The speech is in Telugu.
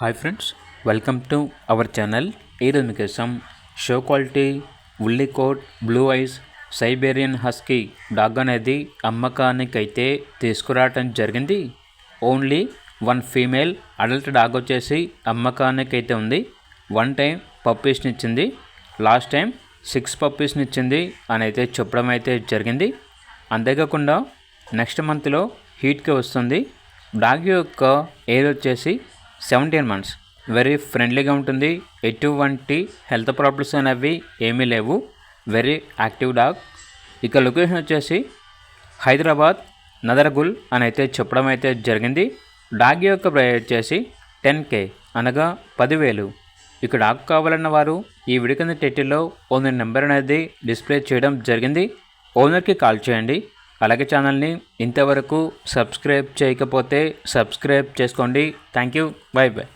Hi friends, welcome to our channel. ఈరోజు మీకోసం show quality woolly coat blue eyes Siberian husky dog అనేది అమ్మకానికైతే తీసుకురావటం జరిగింది. Only one female adult dog వచ్చేసి అమ్మకానికైతే ఉంది. వన్ టైం పప్పీస్ని ఇచ్చింది, లాస్ట్ టైం 6 పప్పీస్ని ఇచ్చింది అని అయితే చెప్పడం అయితే జరిగింది. అంతేకాకుండా నెక్స్ట్ మంత్లో హీట్కి వస్తుంది. డాగ్ యొక్క ఏజ్ వచ్చేసి 17 months. వెరీ ఫ్రెండ్లీగా ఉంటుంది. ఎటువంటి హెల్త్ ప్రాబ్లమ్స్ అనేవి ఏమీ లేవు. Very active dog. ఇక లొకేషన్ వచ్చేసి హైదరాబాద్ నదరగుల్ అని అయితే చెప్పడం అయితే జరిగింది. డాగ్ యొక్క ప్రైస్ వచ్చేసి 10K అనగా 10,000. ఇక డాగ్ కావాలన్న వారు ఈ వీడియో కింద టైటిల్లో ఓనర్ నెంబర్ అనేది డిస్ప్లే చేయడం జరిగింది. ఓనర్కి కాల్ చేయండి. అలాగే ఛానల్ని ఇంతవరకు సబ్స్క్రైబ్ చేయకపోతే సబ్స్క్రైబ్ చేసుకోండి. Thank you. By by.